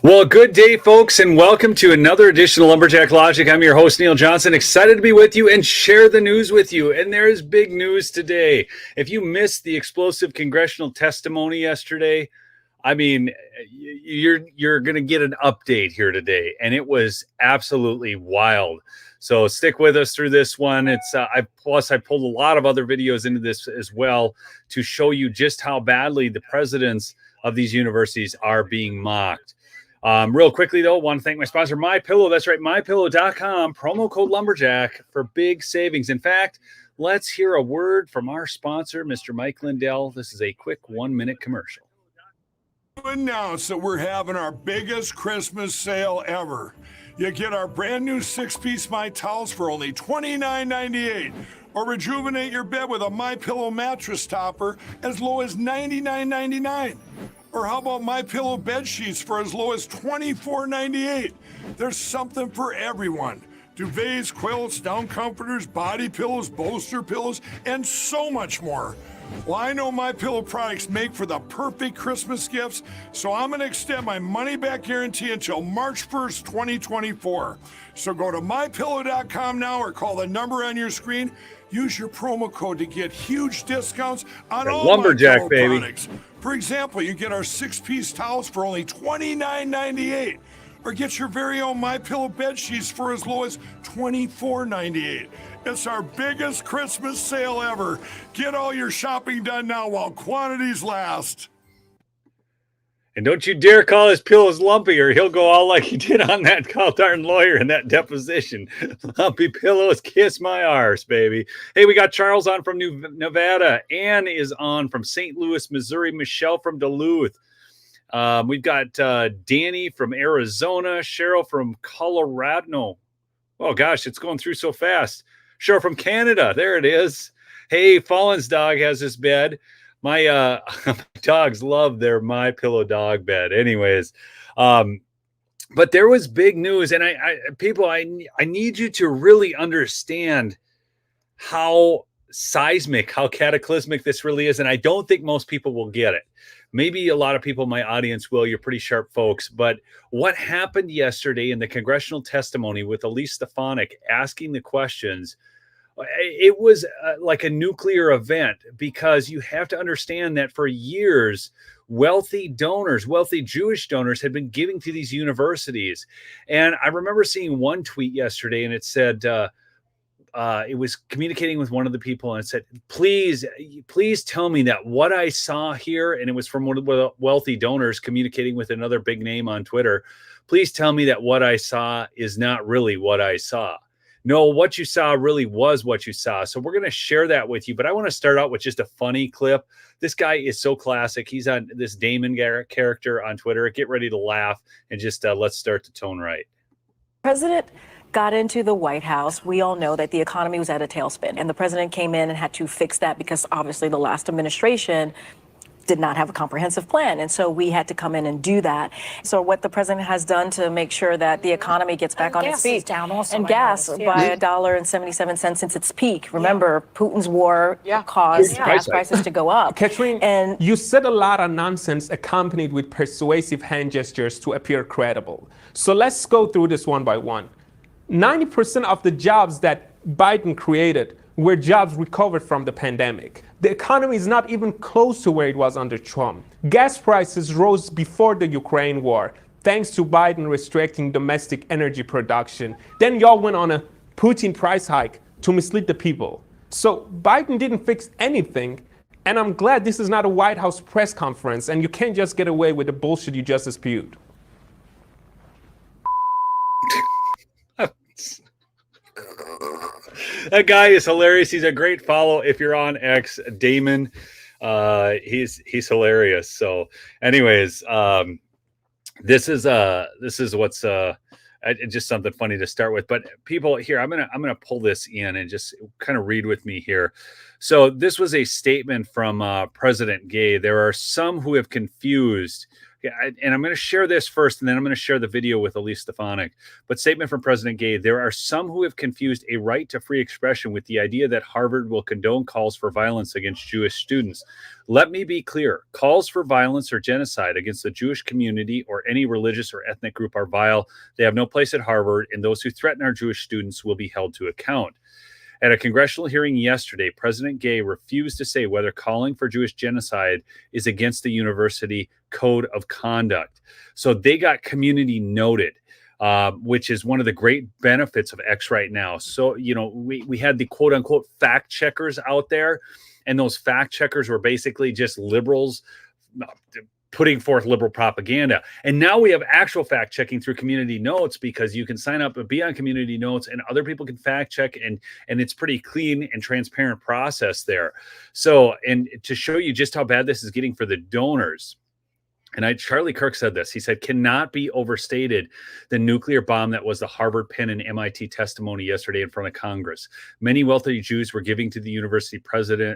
Well, good day, folks, and welcome to another edition of Lumberjack Logic. I'm your host, Neil Johnson. Excited to be with you and share the news with you. And there is big news today. If you missed the explosive congressional testimony yesterday, I mean, you're going to get an update here today, and it was absolutely wild. So stick with us through this one. It's I pulled a lot of other videos into this as well to show you just how badly the presidents of these universities are being mocked. Real quickly, though, I want to thank my sponsor, MyPillow. That's right, MyPillow.com. Promo code Lumberjack for big savings. In fact, let's hear a word from our sponsor, Mr. Mike Lindell. This is a quick 1-minute commercial. Announce that we're having our biggest Christmas sale ever. You get our brand new 6-piece My Towels for only $29.98. Or rejuvenate your bed with a MyPillow mattress topper as low as $99.99. Or how about MyPillow bed sheets for as low as $24.98? There's something for everyone. Duvets, quilts, down comforters, body pillows, bolster pillows, and so much more. Well, I know MyPillow products make for the perfect Christmas gifts, so I'm going to extend my money-back guarantee until March 1st, 2024. So go to MyPillow.com now or call the number on your screen. Use your promo code to get huge discounts on all Lumberjack, MyPillow baby. products. For example, you get our 6-piece towels for only $29.98. Or get your very own MyPillow bed sheets for as low as $24.98. It's our biggest Christmas sale ever. Get all your shopping done now while quantities last. And don't you dare call his pillows lumpy, or he'll go all like he did on that call darn lawyer in that deposition. Lumpy pillows, kiss my arse, baby. Hey, we got Charles on from Nevada. Ann is on from St. Louis, Missouri. Michelle from Duluth. We've got Danny from Arizona. Cheryl from Colorado. No. Oh, gosh, it's going through so fast. Cheryl from Canada. There it is. Hey, Fallen's dog has this bed. My dogs love their MyPillow dog bed. Anyways, but there was big news, and I need you to really understand how seismic, how cataclysmic this really is, and I don't think most people will get it. Maybe a lot of people in my audience will. You're pretty sharp folks. But what happened yesterday in the congressional testimony with Elise Stefanik asking the questions, it was like a nuclear event, because you have to understand that for years, wealthy Jewish donors had been giving to these universities. And I remember seeing one tweet yesterday, and it said, it was communicating with one of the people, and it said, please tell me that what I saw here, and it was from one of the wealthy donors communicating with another big name on Twitter, please tell me that what I saw is not really what I saw. No, what you saw really was what you saw. So we're going to share that with you. But I want to start out with just a funny clip. This guy is so classic. He's on this Damon character on Twitter. Get ready to laugh, and just let's start the tone right. President got into the White House. We all know that the economy was at a tailspin, and the president came in and had to fix that because obviously the last administration did not have a comprehensive plan. And so we had to come in and do that. So what the president has done to make sure that the economy gets back on its feet. Down also, and gas by $1.77 since its peak. Remember, Putin's war caused gas prices to go up. Katrine, and you said a lot of nonsense accompanied with persuasive hand gestures to appear credible. So let's go through this one by one. 90% of the jobs that Biden created were jobs recovered from the pandemic. The economy is not even close to where it was under Trump. Gas prices rose before the Ukraine war, thanks to Biden restricting domestic energy production. Then y'all went on a Putin price hike to mislead the people. So Biden didn't fix anything, and I'm glad this is not a White House press conference, and you can't just get away with the bullshit you just spewed. That guy is hilarious. He's a great follow if you're on X. Damon, he's hilarious. So, anyways, this is what's just something funny to start with. But people here, I'm gonna pull this in and just kind of read with me here. So this was a statement from President Gay. There are some who have confused Yeah, and I'm going to share this first, and then I'm going to share the video with Elise Stefanik. But statement from President Gay: there are some who have confused a right to free expression with the idea that Harvard will condone calls for violence against Jewish students. Let me be clear. Calls for violence or genocide against the Jewish community or any religious or ethnic group are vile. They have no place at Harvard, and those who threaten our Jewish students will be held to account. At a congressional hearing yesterday, President Gay refused to say whether calling for Jewish genocide is against the university code of conduct. So they got community noted, which is one of the great benefits of X right now. So, we had the quote unquote fact checkers out there, and those fact checkers were basically just liberals putting forth liberal propaganda. And now we have actual fact checking through Community Notes, because you can sign up and be on Community Notes and other people can fact check, and it's pretty clean and transparent process there. So, and to show you just how bad this is getting for the donors, and Charlie Kirk said this, he said, cannot be overstated the nuclear bomb that was the Harvard, Penn, and MIT testimony yesterday in front of Congress. Many wealthy Jews were giving the university presidents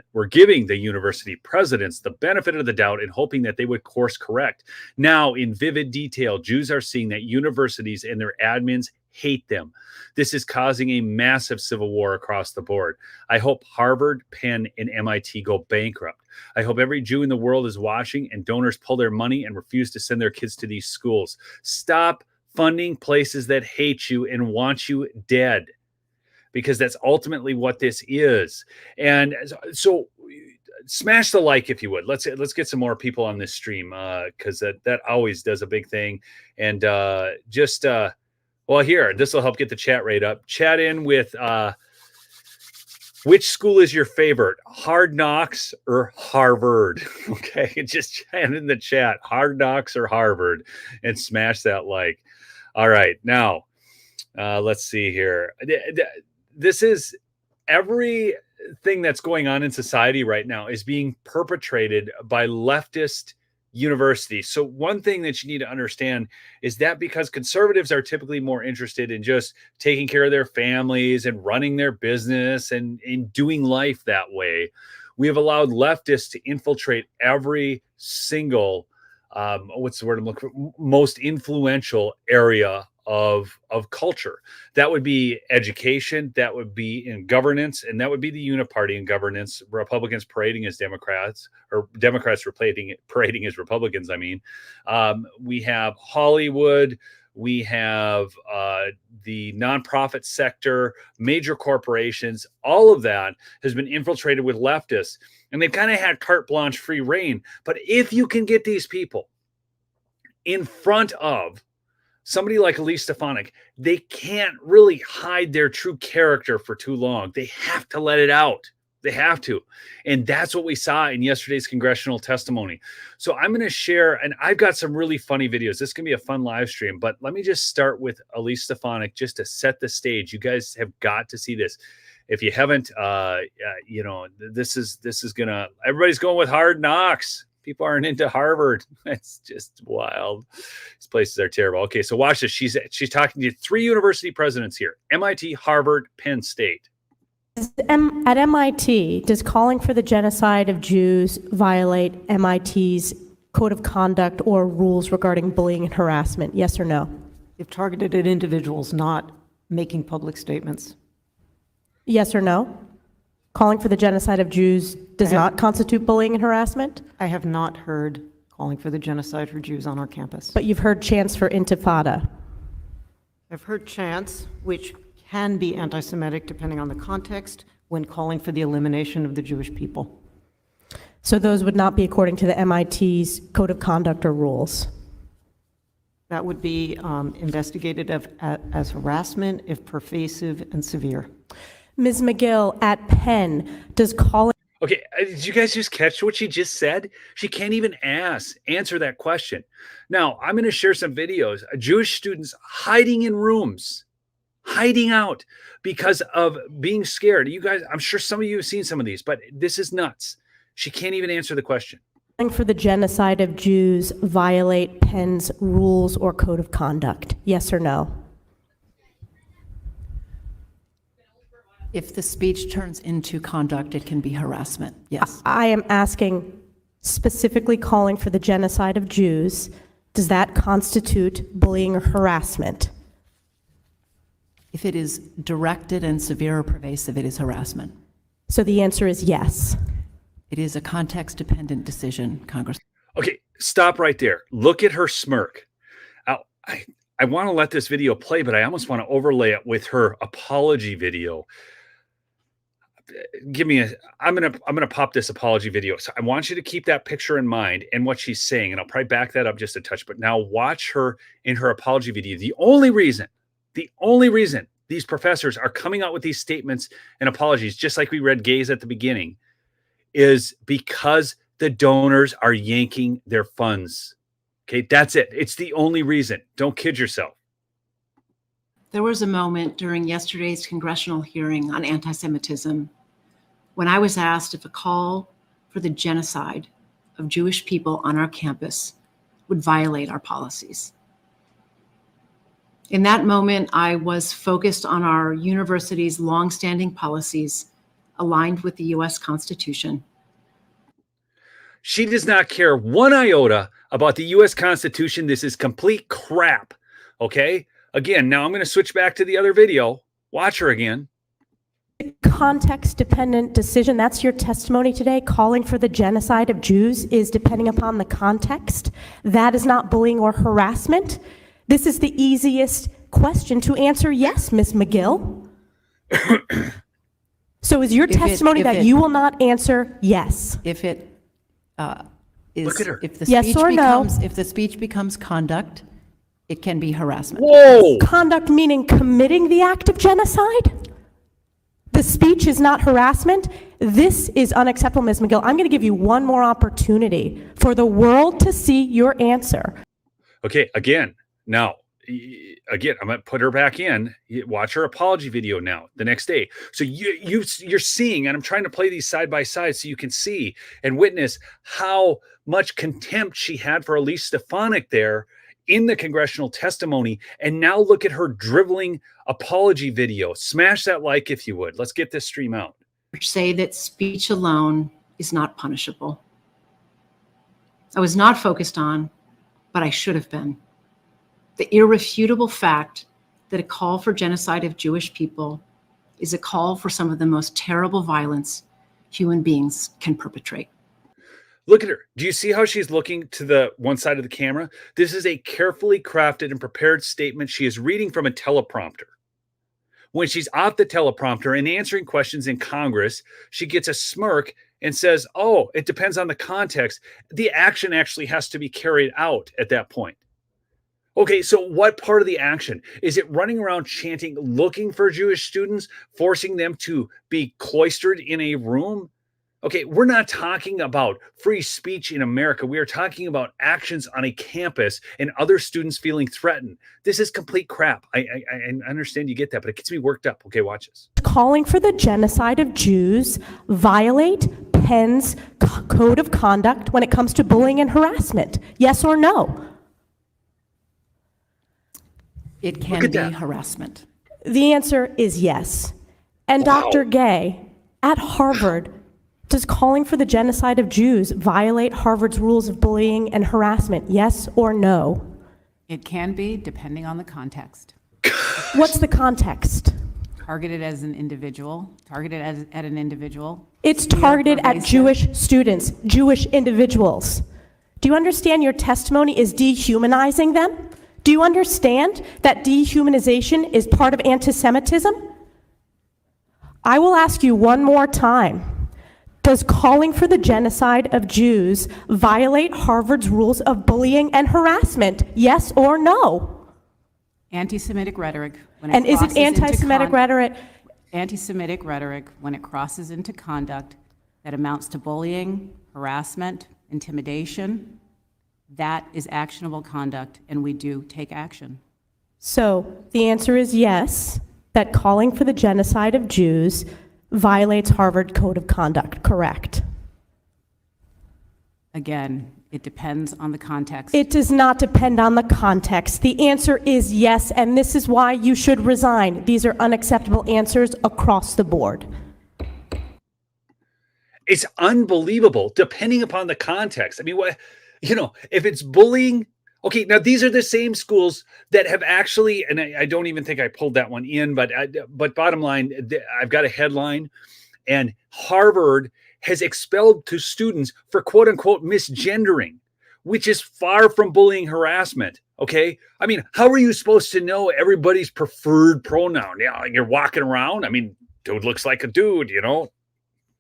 the benefit of the doubt and hoping that they would course correct. Now, in vivid detail, Jews are seeing that universities and their admins hate them. This is causing a massive civil war across the board. I hope Harvard, Penn, and MIT go bankrupt. I hope every Jew in the world is watching and donors pull their money and refuse to send their kids to these schools. Stop funding places that hate you and want you dead, because that's ultimately what this is. And so smash the like if you would. Let's get some more people on this stream, because that always does a big thing. And well, here, this will help get the chat rate up. Chat in with which school is your favorite, Hard Knocks or Harvard? Okay, just chat in the chat, Hard Knocks or Harvard, and smash that like. All right, now let's see here. This is everything that's going on in society right now is being perpetrated by leftist universities. So one thing that you need to understand is that because conservatives are typically more interested in just taking care of their families and running their business and in doing life that way, we have allowed leftists to infiltrate every single what's the word I'm looking for? Most influential area of culture. That would be education, that would be in governance, and that would be the uniparty in governance. Republicans parading as Democrats, or Democrats parading as Republicans. I mean, we have Hollywood, we have the nonprofit sector, major corporations. All of that has been infiltrated with leftists, and they've kind of had carte blanche, free reign. But if you can get these people in front of somebody like Elise Stefanik, they can't really hide their true character for too long. They have to let it out. They have to. And that's what we saw in yesterday's congressional testimony. So I'm going to share, and I've got some really funny videos. This can be a fun live stream, but let me just start with Elise Stefanik just to set the stage. You guys have got to see this. If you haven't, this is going to, everybody's going with Hard Knocks. People aren't into Harvard. It's just wild. These places are terrible. Okay, so watch this. She's talking to 3 university presidents here: MIT, Harvard, Penn State. At MIT, does calling for the genocide of Jews violate MIT's code of conduct or rules regarding bullying and harassment? Yes or no? If targeted at individuals, not making public statements. Yes or no? Calling for the genocide of Jews does not constitute bullying and harassment? I have not heard calling for the genocide for Jews on our campus. But you've heard chants for intifada. I've heard chants, which can be anti-Semitic depending on the context, when calling for the elimination of the Jewish people. So those would not be according to the MIT's code of conduct or rules? That would be investigated as harassment if pervasive and severe. Ms. McGill, at Penn, does calling... Okay, did you guys just catch what she just said? She can't even answer that question. Now, I'm going to share some videos. Jewish students hiding in rooms, hiding out because of being scared. You guys, I'm sure some of you have seen some of these, but this is nuts. She can't even answer the question. Calling for the genocide of Jews violate Penn's rules or code of conduct? Yes or no? If the speech turns into conduct, it can be harassment. Yes. I am asking specifically calling for the genocide of Jews. Does that constitute bullying or harassment? If it is directed and severe or pervasive, it is harassment. So the answer is yes. It is a context-dependent decision, Congress. Okay, stop right there. Look at her smirk. I want to let this video play, but I almost want to overlay it with her apology video. I'm gonna pop this apology video. So I want you to keep that picture in mind and what she's saying, and I'll probably back that up just a touch. But now watch her in her apology video. The only reason these professors are coming out with these statements and apologies, just like we read Gaze at the beginning, is because the donors are yanking their funds. Okay, that's it. It's the only reason. Don't kid yourself. There was a moment during yesterday's congressional hearing on anti-Semitism when I was asked if a call for the genocide of Jewish people on our campus would violate our policies. In that moment, I was focused on our university's longstanding policies aligned with the U.S. Constitution. She does not care one iota about the U.S. Constitution. This is complete crap. Okay? Again, now I'm going to switch back to the other video. Watch her again. Context-dependent decision. That's your testimony today. Calling for the genocide of Jews is depending upon the context. That is not bullying or harassment. This is the easiest question to answer yes, Ms. McGill. So is your testimony that you will not answer yes? If it is, Look at her. if the Yes speech or no? becomes, if the speech becomes conduct, it can be harassment. Whoa! Conduct meaning committing the act of genocide? The speech is not harassment? This is unacceptable, Ms. McGill. I'm going to give you one more opportunity for the world to see your answer. Okay, again, I'm going to put her back in. Watch her apology video now, the next day. So you're seeing, and I'm trying to play these side by side so you can see and witness how much contempt she had for Elise Stefanik there in the congressional testimony. And now look at her dribbling apology video. Smash that like if you would. Let's get this stream out. Which say that speech alone is not punishable. I was not focused on, but I should have been, the irrefutable fact that a call for genocide of Jewish people is a call for some of the most terrible violence human beings can perpetrate. Look at her. Do you see how she's looking to the one side of the camera? This is a carefully crafted and prepared statement. She is reading from a teleprompter. When she's off the teleprompter and answering questions in Congress, she gets a smirk and says, oh, it depends on the context. The action actually has to be carried out at that point. Okay, so what part of the action? Is it running around chanting, looking for Jewish students, forcing them to be cloistered in a room? Okay, we're not talking about free speech in America. We are talking about actions on a campus and other students feeling threatened. This is complete crap. I understand you get that, but it gets me worked up. Okay, watch this. Calling for the genocide of Jews violate Penn's code of conduct when it comes to bullying and harassment? Yes or no? It can be harassment. The answer is yes. And Wow. Dr. Gay, at Harvard, does calling for the genocide of Jews violate Harvard's rules of bullying and harassment? Yes or no? It can be, depending on the context. What's the context? Targeted as an individual, at an individual. It's severe, targeted at pervasive. Jewish students, Jewish individuals. Do you understand your testimony is dehumanizing them? Do you understand that dehumanization is part of anti-Semitism? I will ask you one more time. Does calling for the genocide of Jews violate Harvard's rules of bullying and harassment? Yes or no? Anti-Semitic rhetoric. When it And is it crosses into anti-Semitic rhetoric? Anti-Semitic rhetoric, when it crosses into conduct that amounts to bullying, harassment, intimidation, that is actionable conduct, and we do take action. So the answer is yes, that calling for the genocide of Jews violates Harvard Code of Conduct, correct? Again, it depends on the context. It does not depend on the context. The answer is yes, and this is why you should resign. These are unacceptable answers across the board. It's unbelievable, depending upon the context. I mean, if it's bullying Okay, now these are the same schools that have actually, and I don't even think I pulled that one in, but bottom line, I've got a headline, and Harvard has expelled two students for quote unquote misgendering, which is far from bullying harassment. Okay, I mean, how are you supposed to know everybody's preferred pronoun? Yeah, like you're walking around. I mean, dude looks like a dude, you know.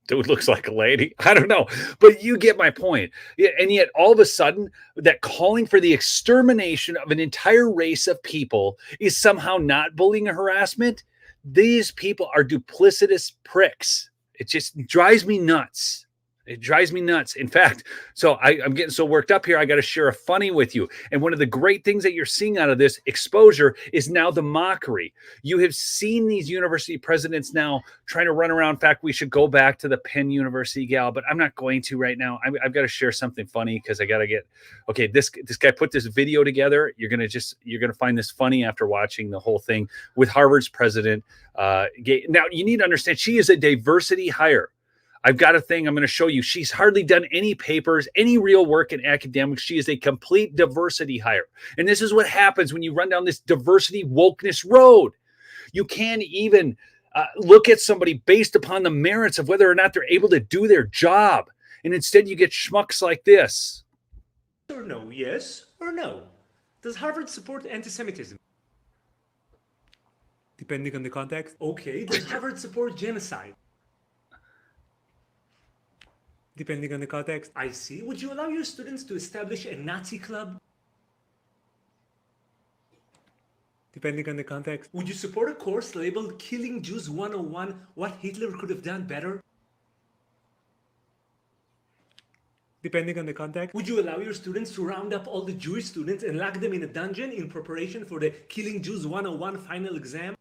Dude looks like a lady. I don't know, but you get my point. And yet all of a sudden that calling for the extermination of an entire race of people is somehow not bullying or harassment. These people are duplicitous pricks. It just drives me nuts. It drives me nuts. In fact, so I'm getting so worked up here, I got to share a funny with you. And one of the great things that you're seeing out of this exposure is now the mockery. You have seen these university presidents now trying to run around. In fact, we should go back to the Penn University gal, but I'm not going to right now. I've got to share something funny because I got to get, okay, this guy put this video together. You're going to find this funny after watching the whole thing with Harvard's president. Now, you need to understand, she is a diversity hire. I've got a thing I'm going to show you. She's hardly done any papers, any real work in academics. She is a complete diversity hire. And this is what happens when you run down this diversity wokeness road. You can't even look at somebody based upon the merits of whether or not they're able to do their job. And instead you get schmucks like this. Or no, yes or no. Does Harvard support anti-Semitism? Depending on the context. Okay, does Harvard support genocide? Depending on the context. I see. Would you allow your students to establish a Nazi club? Depending on the context. Would you support a course labeled Killing Jews 101, What Hitler Could Have Done Better? Depending on the context. Would you allow your students to round up all the Jewish students and lock them in a dungeon in preparation for the Killing Jews 101 final exam?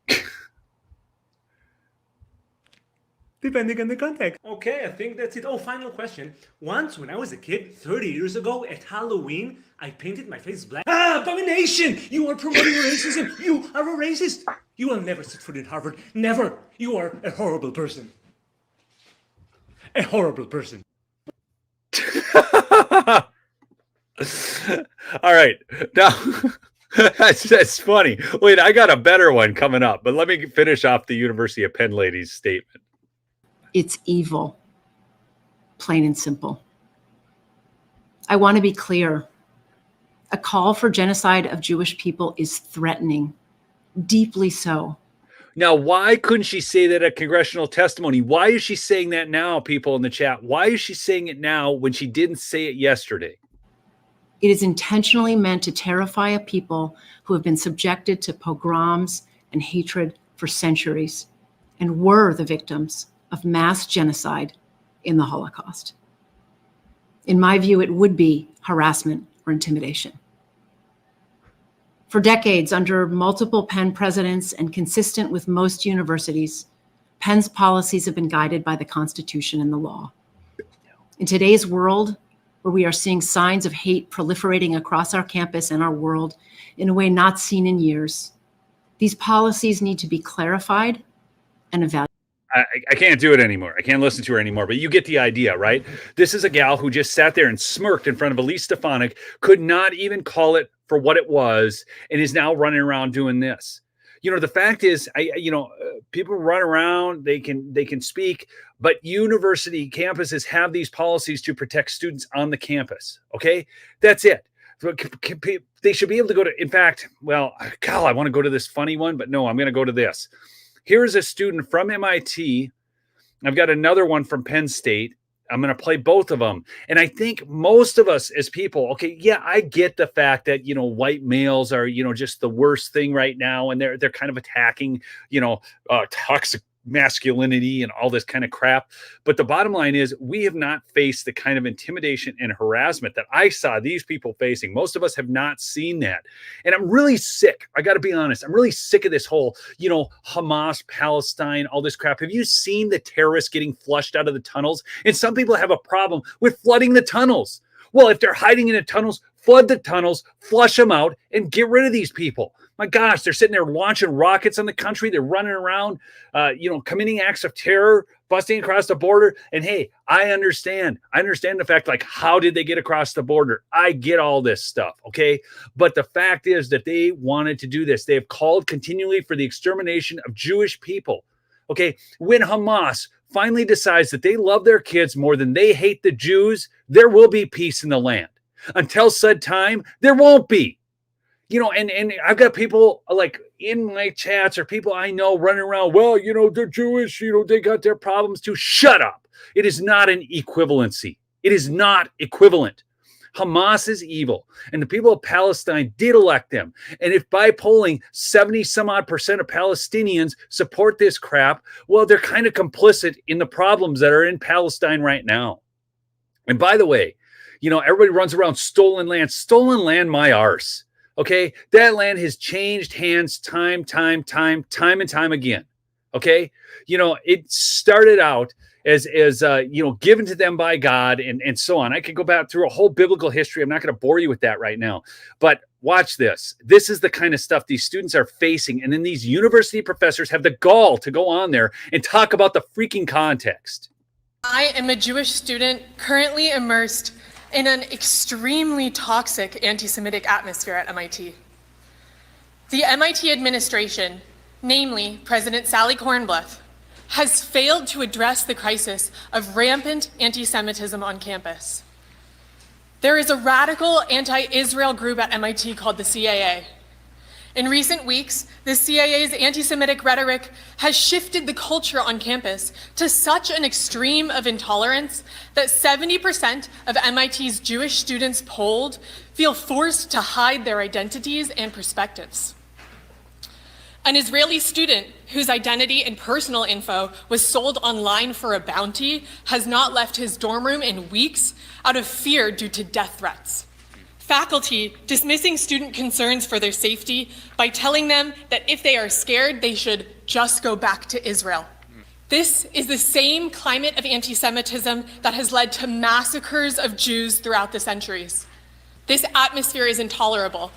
Depending on the context. Okay, I think that's it. Oh, final question. Once, when I was a kid, 30 years ago, at Halloween, I painted my face black. Ah, abomination! You are promoting racism! You are a racist! You will never set foot in Harvard. Never! You are a horrible person. A horrible person. All right. Now, that's funny. Wait, I got a better one coming up, but let me finish off the University of Penn lady's statement. It's evil, plain and simple. I want to be clear. A call for genocide of Jewish people is threatening, deeply so. Now, why couldn't she say that at congressional testimony? Why is she saying that now, people in the chat? Why is she saying it now when she didn't say it yesterday? It is intentionally meant to terrify a people who have been subjected to pogroms and hatred for centuries and were the victims of mass genocide in the Holocaust. In my view, it would be harassment or intimidation. For decades, under multiple Penn presidents and consistent with most universities, Penn's policies have been guided by the Constitution and the law. In today's world, where we are seeing signs of hate proliferating across our campus and our world in a way not seen in years, these policies need to be clarified and evaluated. I can't do it anymore. I can't listen to her anymore, but you get the idea, right? This is a gal who just sat there and smirked in front of Elise Stefanik, could not even call it for what it was, and is now running around doing this. You know, the fact is, people run around, they can speak, but university campuses have these policies to protect students on the campus. Okay, that's it. They should be able to go to, in fact, well, God, I want to go to this funny one, but no, I'm going to go to this. Here's a student from MIT. I've got another one from Penn State. I'm going to play both of them. And I think most of us as people, okay, yeah, I get the fact that, white males are, just the worst thing right now. And they're kind of attacking, toxic masculinity and all this kind of crap. But the bottom line is we have not faced the kind of intimidation and harassment that I saw these people facing. Most of us have not seen that. And I'm really sick. I got to be honest. I'm really sick of this whole, Hamas, Palestine, all this crap. Have you seen the terrorists getting flushed out of the tunnels? And some people have a problem with flooding the tunnels. Well, if they're hiding in the tunnels, flood the tunnels, flush them out, and get rid of these people. My gosh, they're sitting there launching rockets on the country. They're running around, committing acts of terror, busting across the border. And hey, I understand. I understand the fact, like, how did they get across the border? I get all this stuff, okay? But the fact is that they wanted to do this. They have called continually for the extermination of Jewish people, okay? When Hamas finally decides that they love their kids more than they hate the Jews, there will be peace in the land. Until said time, there won't be. And I've got people like in my chats or people I know running around, well, they're Jewish, they got their problems too. Shut up. It is not an equivalency. It is not equivalent. Hamas is evil, and the people of Palestine did elect them. And if by polling 70 some odd % of Palestinians support this crap, well, they're kind of complicit in the problems that are in Palestine right now. And by the way, everybody runs around stolen land, my arse. Okay, that land has changed hands time and time again. Okay, it started out as given to them by God and so on. I could go back through a whole biblical history. I'm not going to bore you with that right now, but watch this. This is the kind of stuff these students are facing, and then these university professors have the gall to go on there and talk about the freaking context. I am a Jewish student currently immersed in an extremely toxic anti-Semitic atmosphere at MIT. The MIT administration, namely President Sally Kornbluth, has failed to address the crisis of rampant anti-Semitism on campus. There is a radical anti-Israel group at MIT called the CAA. In recent weeks, the CAA's anti-Semitic rhetoric has shifted the culture on campus to such an extreme of intolerance that 70% of MIT's Jewish students polled feel forced to hide their identities and perspectives. An Israeli student whose identity and personal info was sold online for a bounty has not left his dorm room in weeks out of fear due to death threats. Faculty dismissing student concerns for their safety by telling them that if they are scared, they should just go back to Israel. This is the same climate of anti-Semitism that has led to massacres of Jews throughout the centuries. This atmosphere is intolerable.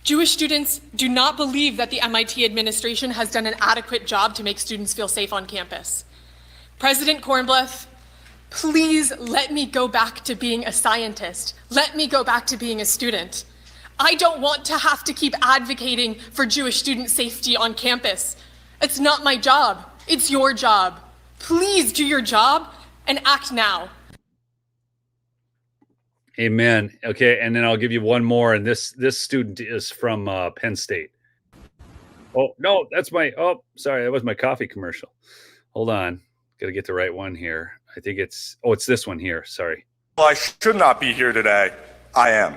Jewish students do not believe that the MIT administration has done an adequate job to make students feel safe on campus. President Kornbluth, please let me go back to being a scientist. Let me go back to being a student. I don't want to have to keep advocating for Jewish student safety on campus. It's not my job. It's your job. Please do your job and act now. Amen. Okay, and then I'll give you one more. And this student is from Penn State. Oh, no, sorry, that was my coffee commercial. Hold on. Got to get the right one here. I think it's this one here. Sorry. Well, I should not be here today. I am.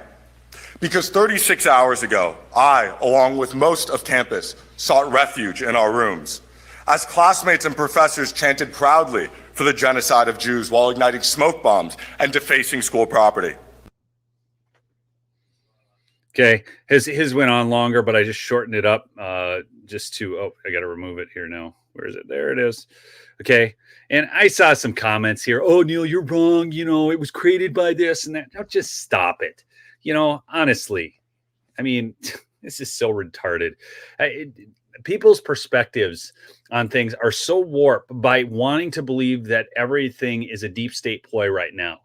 Because 36 hours ago, I, along with most of campus, sought refuge in our rooms. As classmates and professors chanted proudly for the genocide of Jews while igniting smoke bombs and defacing school property. Okay, his went on longer, but I just shortened it up just to, I got to remove it here now. Where is it? There it is. Okay, and I saw some comments here. Oh, Neil, you're wrong. It was created by this and that. No, just stop it. Honestly, I mean, this is so retarded. People's perspectives on things are so warped by wanting to believe that everything is a deep state ploy right now.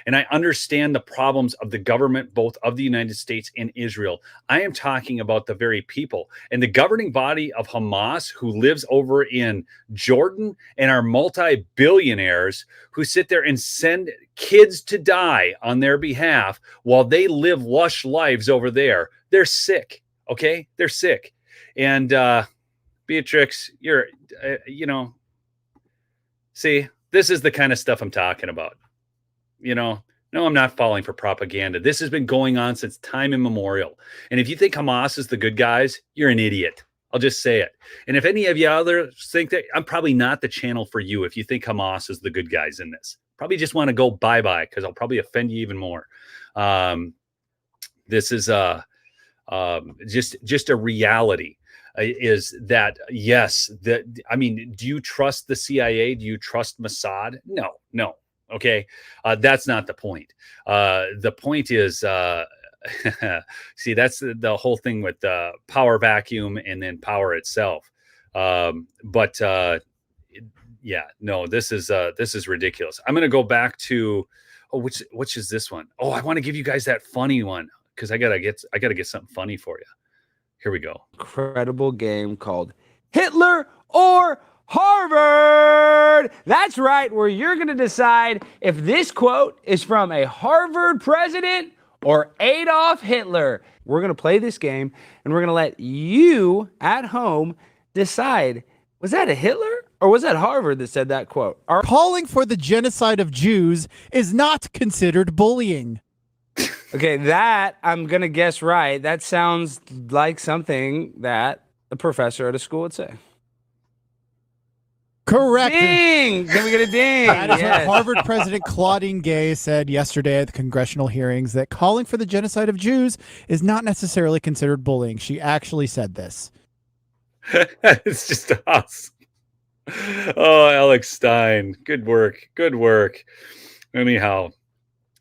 And I understand the problems of the government, both of the United States and Israel. I am talking about the very people and the governing body of Hamas, who lives over in Jordan, and are multi-billionaires who sit there and send kids to die on their behalf while they live lush lives over there. They're sick. Okay. They're sick. And Beatrix, see, this is the kind of stuff I'm talking about. No, I'm not falling for propaganda. This has been going on since time immemorial. And if you think Hamas is the good guys, you're an idiot. I'll just say it. And if any of you others think that, I'm probably not the channel for you if you think Hamas is the good guys in this. Probably just want to go bye-bye because I'll probably offend you even more. This is just a reality. Is that, yes, do you trust the CIA? Do you trust Mossad? No. Okay. That's not the point. The point is, see, that's the whole thing with the power vacuum and then power itself. Yeah, no, this is ridiculous. I'm gonna go back to which is this one? Oh, I want to give you guys that funny one because I gotta get something funny for you. Here we go. Incredible game called Hitler or Harvard. That's right, where you're going to decide if this quote is from a Harvard president or Adolf Hitler. We're going to play this game, and we're going to let you at home decide, was that a Hitler or was that Harvard that said that quote? Calling for the genocide of Jews is not considered bullying. Okay, that I'm going to guess right. That sounds like something that a professor at a school would say. Correct. Ding! Can we get a ding? That is Yes. what Harvard President Claudine Gay said yesterday at the congressional hearings, that calling for the genocide of Jews is not necessarily considered bullying. She actually said this. It's just us. Oh, Alex Stein. Good work. Good work. Anyhow,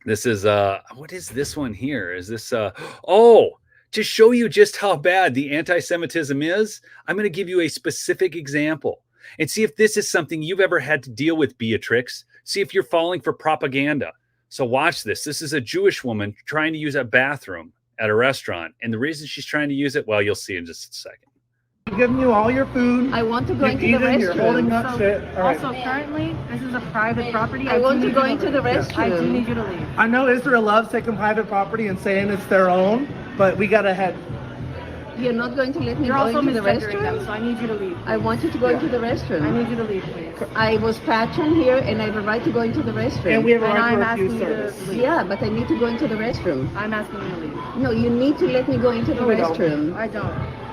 this is what is this one here? Is this to show you just how bad the anti-Semitism is, I'm going to give you a specific example and see if this is something you've ever had to deal with, Beatrix. See if you're falling for propaganda. So watch this. This is a Jewish woman trying to use a bathroom at a restaurant. And the reason she's trying to use it, well, you'll see in just a second. I'm giving you all your food. I want to go into the You're restroom. holding up shit. All right. Also, currently, this is a private property. I want to go into the restroom. I do need you to leave. I know Israel loves taking private property and saying it's their own, but we gotta head. You're not going to let me You're go also into the misgendering restroom? them, so I need you to leave. I want you to go into the restroom. I need you to leave, please. I was patron here and I have a right to go into the restroom. And we have a right I'm to asking refuse you service. to leave. Yeah, but I need to go into the restroom. I'm asking you to leave. No, you need to let me go into the No, we don't. restroom. I don't.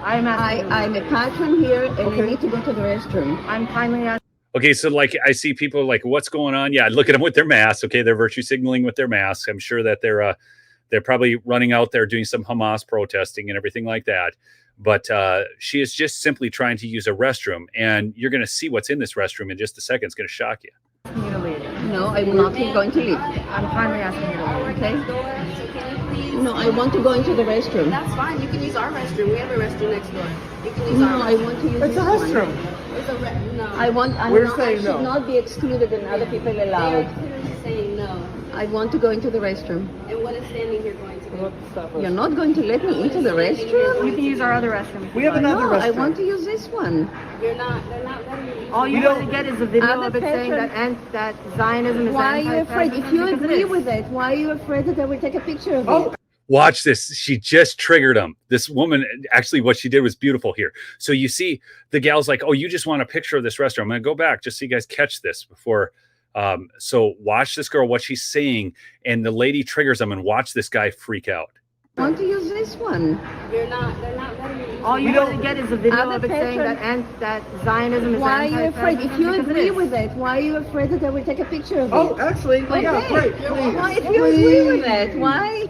I'm asking you to leave. I'm a patron here and I need to go to the restroom. I'm kindly asking. Okay, so like I see people like, what's going on? Yeah, look at them with their masks. Okay, they're virtue signaling with their masks. I'm sure that they're probably running out there doing some Hamas protesting and everything like that. But she is just simply trying to use a restroom, and you're going to see what's in this restroom in just a second. It's going to shock you. You to leave. No, I'm not going to leave. I'm kindly asking you to leave. Okay? No, I want to go into the restroom. That's fine. You can use our restroom. We have a restroom next door. You can use No, our I want to use It's a this one. restroom. It's a no. I should not be excluded and other people They are allowed. clearly saying no. I want to go into the restroom. And what is standing here going to do? You're not going to let me into the restroom? You can use our other restroom. if We you have like. another No, I restroom. want to use this one. They're not letting you use All you We want don't- to get is a video Other of it saying patron- that Zionism is Why are you afraid? anti-Semitism, If you because it agree is. with it, why are you afraid that I will take a picture of Oh. it? Watch this. She just triggered him. This woman, actually, what she did was beautiful here. So you see the gal's like, oh, you just want a picture of this restroom. I'm going to go back just so you guys catch this before. So watch this girl, what she's saying, and the lady triggers him, and watch this guy freak out. I want to use this one. They're not letting you use All you We want don't- to get is a video Other of it saying patron- that Zionism is Why are you afraid? If you anti-Semitism, because it agree is. with it, why are you afraid that I will take a picture of Oh, it? actually, yeah, great. Why, if Please. you agree with it, why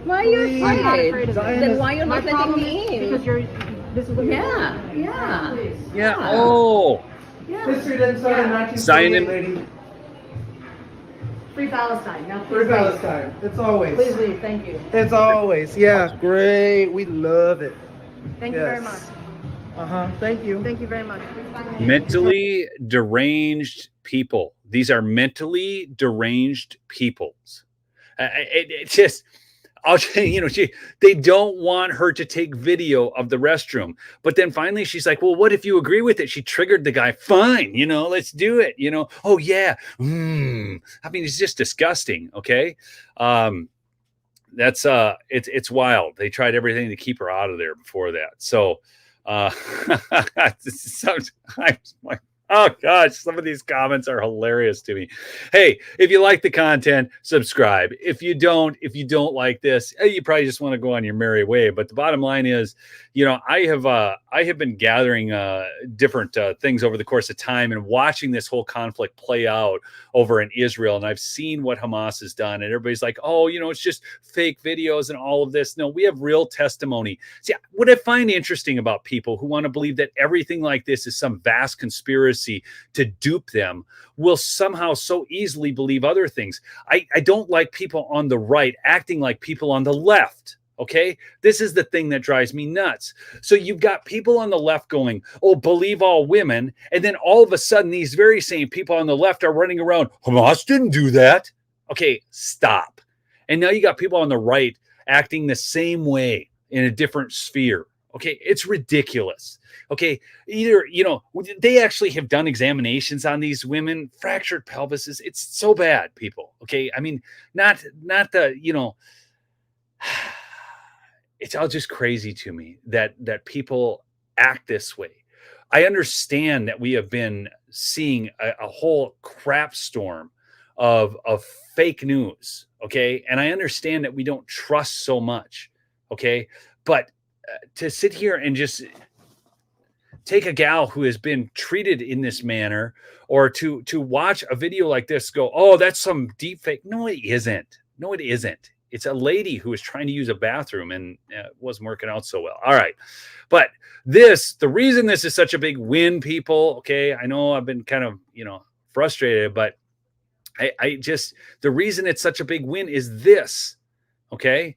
are you Please. I'm not afraid? afraid of it. Then why you're My not letting problem me is in? because this is what you're Yeah, doing. yeah. Yeah. Oh. History didn't start in 1948, Zionism- lady. Free Palestine. Now Free please leave. Palestine. It's always. Please leave. Thank you. It's always. Yeah, great. We love it. Thank you very much. Thank you. Thank you very much. Mentally deranged people. These are mentally deranged peoples. It just, I'll they don't want her to take video of the restroom. But then finally she's like, well, what if you agree with it? She triggered the guy. Fine, let's do it. Oh yeah. I mean, it's just disgusting. Okay. That's it's wild. They tried everything to keep her out of there before that. So oh gosh, some of these comments are hilarious to me. Hey, if you like the content, subscribe. If you don't like this, you probably just want to go on your merry way. But the bottom line is, I have been gathering different things over the course of time and watching this whole conflict play out over in Israel. And I've seen what Hamas has done. And everybody's like, oh, it's just fake videos and all of this. No, we have real testimony. See, what I find interesting about people who want to believe that everything like this is some vast conspiracy to dupe them will somehow so easily believe other things. I don't like people on the right acting like people on the left. Okay, this is the thing that drives me nuts. So you've got people on the left going, oh, believe all women. And then all of a sudden, these very same people on the left are running around, Hamas didn't do that. Okay, stop. And now you got people on the right acting the same way in a different sphere. Okay, it's ridiculous. Okay, either, they actually have done examinations on these women, fractured pelvises. It's so bad, people. Okay, I mean, not the, it's all just crazy to me that people act this way. I understand that we have been seeing a whole crap storm of fake news, okay? And I understand that we don't trust so much, okay? But to sit here and just take a gal who has been treated in this manner, or to watch a video like this go, oh, that's some deep fake. No, it isn't. No, it isn't. It's a lady who was trying to use a bathroom and it wasn't working out so well. All right. But the reason this is such a big win, people, okay, I know I've been kind of, frustrated, but the reason it's such a big win is this, okay?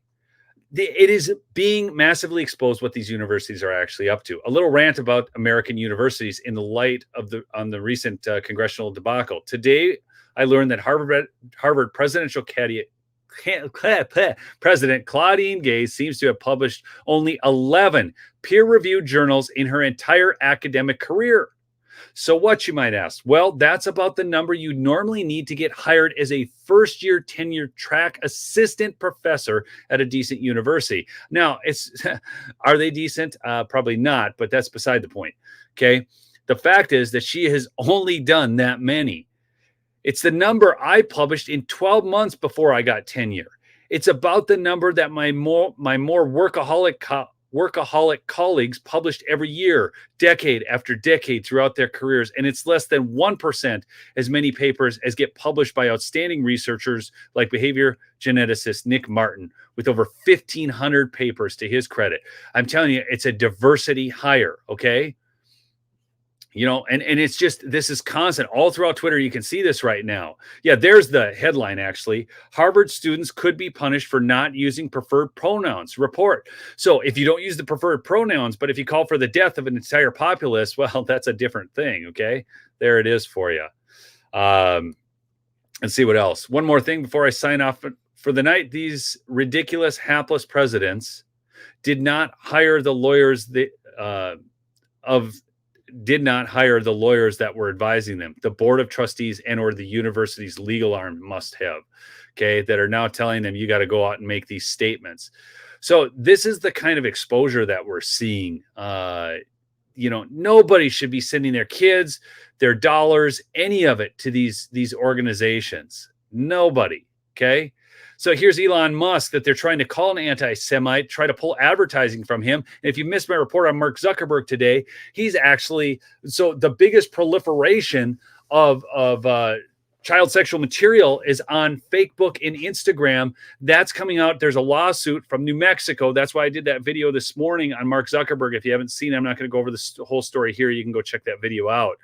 It is being massively exposed what these universities are actually up to. A little rant about American universities in the light of the recent congressional debacle. Today, I learned that Harvard presidential President Claudine Gay seems to have published only 11 peer-reviewed journals in her entire academic career. So what, you might ask? Well, that's about the number you normally need to get hired as a first-year tenure track assistant professor at a decent university. Now, are they decent? Probably not, but that's beside the point. Okay. The fact is that she has only done that many. It's the number I published in 12 months before I got tenure. It's about the number that my more workaholic colleagues published every year, decade after decade throughout their careers. And it's less than 1% as many papers as get published by outstanding researchers like behavior geneticist Nick Martin, with over 1,500 papers to his credit. I'm telling you, it's a diversity hire, okay? And it's just, this is constant all throughout Twitter. You can see this right now. Yeah, there's the headline, actually. Harvard students could be punished for not using preferred pronouns. Report. So if you don't use the preferred pronouns, but if you call for the death of an entire populace, well, that's a different thing, okay? There it is for you. Let's see what else. One more thing before I sign off for the night. These ridiculous, hapless presidents did not hire the lawyers that were advising them. The board of trustees and or the university's legal arm must have, okay, that are now telling them you got to go out and make these statements. So this is the kind of exposure that we're seeing. Nobody should be sending their kids, their dollars, any of it to these organizations. Nobody, okay? So here's Elon Musk that they're trying to call an anti-Semite, try to pull advertising from him. And if you missed my report on Mark Zuckerberg today, he's actually, so the biggest proliferation of child sexual material is on Facebook and Instagram. That's coming out. There's a lawsuit from New Mexico. That's why I did that video this morning on Mark Zuckerberg. If you haven't seen it, I'm not going to go over this whole story here. You can go check that video out.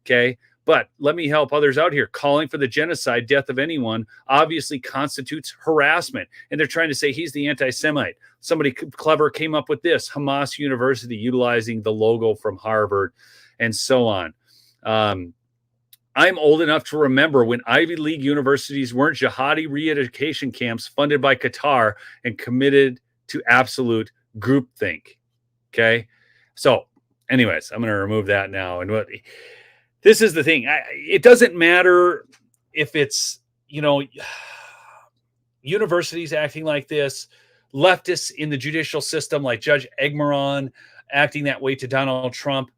Okay. But let me help others out here. Calling for the genocide, death of anyone, obviously constitutes harassment. And they're trying to say he's the anti-Semite. Somebody clever came up with this, Hamas University, utilizing the logo from Harvard and so on. I'm old enough to remember when Ivy League universities weren't jihadi re-education camps funded by Qatar and committed to absolute groupthink. Okay? So anyways, I'm going to remove that now. And this is the thing. It doesn't matter if it's, universities acting like this, leftists in the judicial system like Judge Egmaron acting that way to Donald Trump.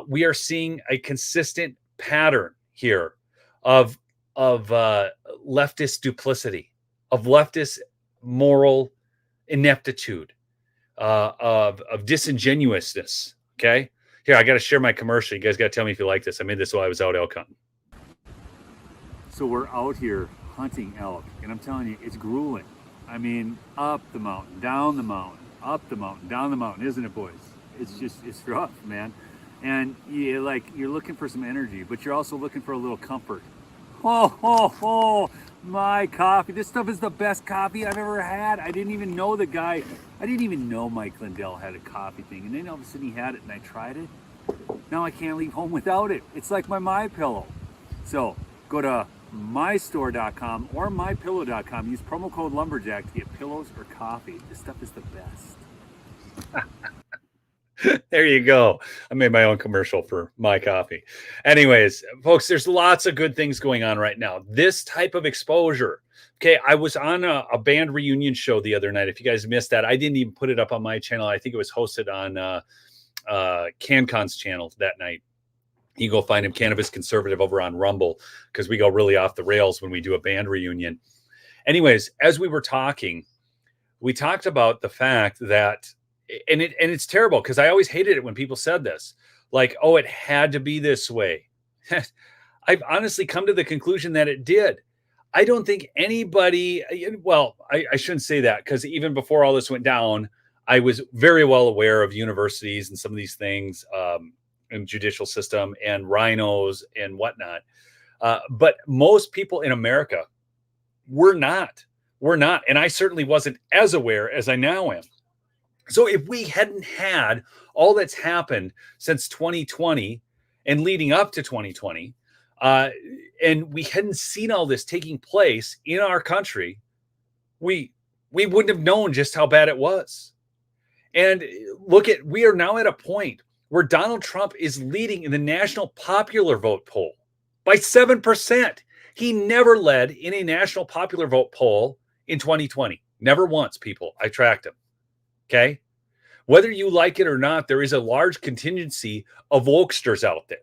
We are seeing a consistent pattern here of leftist duplicity, of leftist moral ineptitude, of disingenuousness. Okay. Here, I got to share my commercial. You guys got to tell me if you like this. I made this while I was out elk hunting. So we're out here hunting elk, and I'm telling you, it's grueling. I mean, up the mountain, down the mountain, up the mountain, down the mountain, isn't it, boys? It's rough, man. And you're looking for some energy, but you're also looking for a little comfort. My coffee. This stuff is the best coffee I've ever had. I didn't even know the guy. I didn't even know Mike Lindell had a coffee thing. And then all of a sudden he had it and I tried it. Now I can't leave home without it. It's like my MyPillow. So go to mystore.com or mypillow.com. Use promo code Lumberjack to get pillows or coffee. This stuff is the best. There you go. I made my own commercial for my coffee. Anyways, folks, there's lots of good things going on right now. This type of exposure. Okay, I was on a band reunion show the other night. If you guys missed that, I didn't even put it up on my channel. I think it was hosted on CanCon's channel that night. You go find him, Cannabis Conservative, over on Rumble, because we go really off the rails when we do a band reunion. Anyways, as we were talking, we talked about the fact that, and it's terrible because I always hated it when people said this, like, oh, it had to be this way. I've honestly come to the conclusion that it did. I don't think anybody, well, I shouldn't say that, because even before all this went down, I was very well aware of universities and some of these things, and judicial system and rhinos and whatnot. But most people in America were not. And I certainly wasn't as aware as I now am. So if we hadn't had all that's happened since 2020 and leading up to 2020, and we hadn't seen all this taking place in our country, we wouldn't have known just how bad it was. And we are now at a point where Donald Trump is leading in the national popular vote poll by 7%. He never led in a national popular vote poll in 2020. Never once, people. I tracked him. Okay? Whether you like it or not, there is a large contingency of wokesters out there.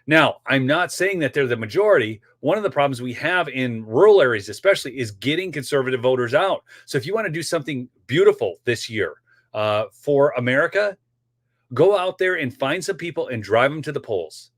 Now, I'm not saying that they're the majority. One of the problems we have in rural areas especially is getting conservative voters out. So if you want to do something beautiful this year for America, go out there and find some people and drive them to the polls.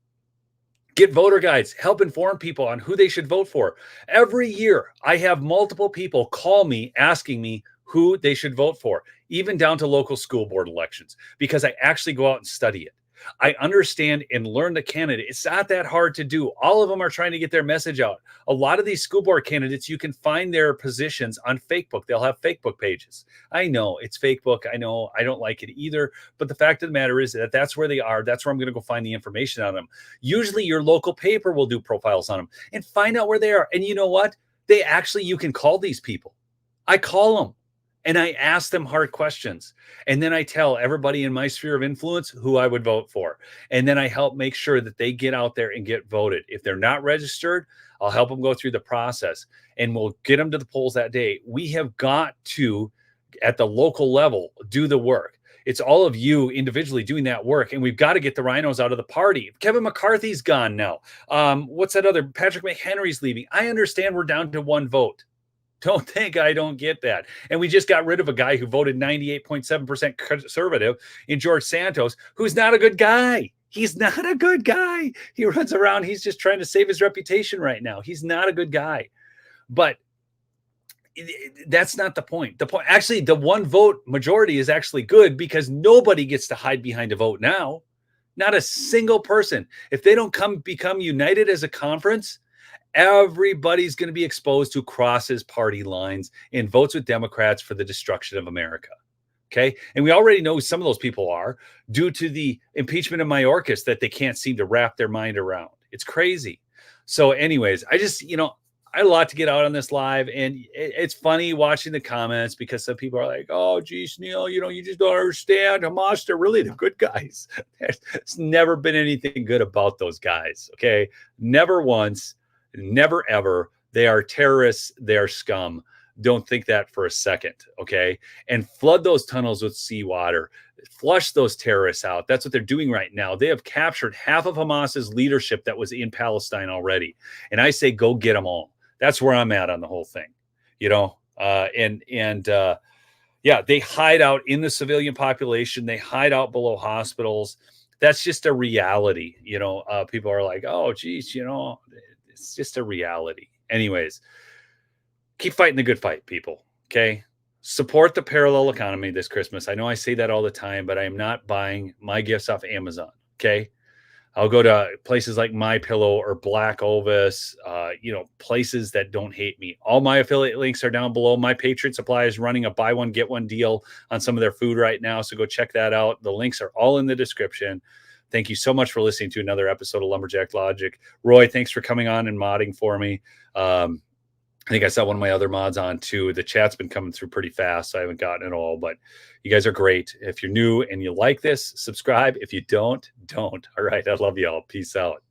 Get voter guides, help inform people on who they should vote for. Every year, I have multiple people call me asking me who they should vote for, even down to local school board elections, because I actually go out and study it. I understand and learn the candidate. It's not that hard to do. All of them are trying to get their message out. A lot of these school board candidates, you can find their positions on Facebook. They'll have Facebook pages. I know it's Facebook. I know I don't like it either. But the fact of the matter is that that's where they are. That's where I'm going to go find the information on them. Usually your local paper will do profiles on them and find out where they are. And you know what? You can call these people. I call them. And I ask them hard questions. And then I tell everybody in my sphere of influence who I would vote for. And then I help make sure that they get out there and get voted. If they're not registered, I'll help them go through the process and we'll get them to the polls that day. We have got to, at the local level, do the work. It's all of you individually doing that work. And we've got to get the rhinos out of the party. Kevin McCarthy's gone now. What's that other? Patrick McHenry's leaving. I understand we're down to one vote. Don't think I don't get that. And we just got rid of a guy who voted 98.7% conservative in George Santos, who's not a good guy. He's not a good guy. He runs around. He's just trying to save his reputation right now. He's not a good guy. But that's not the point. The point, actually, the one vote majority is actually good because nobody gets to hide behind a vote now. Not a single person. If they don't become united as a conference, everybody's going to be exposed to crosses party lines and votes with Democrats for the destruction of America. Okay. And we already know who some of those people are due to the impeachment of Mayorkas that they can't seem to wrap their mind around. It's crazy. So anyways, I just, I had a lot to get out on this live, and it's funny watching the comments because some people are like, oh, geez, Neil, you just don't understand. Hamas, they're really the good guys. There's never been anything good about those guys. Okay. Never once. Never, ever. They are terrorists. They are scum. Don't think that for a second, okay? And flood those tunnels with seawater. Flush those terrorists out. That's what they're doing right now. They have captured half of Hamas's leadership that was in Palestine already. And I say, go get them all. That's where I'm at on the whole thing, yeah, they hide out in the civilian population. They hide out below hospitals. That's just a reality. People are like, oh, geez, it's just a reality. Anyways, keep fighting the good fight, people. Okay. Support the parallel economy this Christmas. I know I say that all the time, but I am not buying my gifts off Amazon. Okay. I'll go to places like MyPillow or Black Ovis, places that don't hate me. All my affiliate links are down below. My Patriot Supply is running a buy one, get one deal on some of their food right now. So go check that out. The links are all in the description. Thank you so much for listening to another episode of Lumberjack Logic. Roy, thanks for coming on and modding for me. I think I saw one of my other mods on too. The chat's been coming through pretty fast. So I haven't gotten it all, but you guys are great. If you're new and you like this, subscribe. If you don't. All right. I love y'all. Peace out.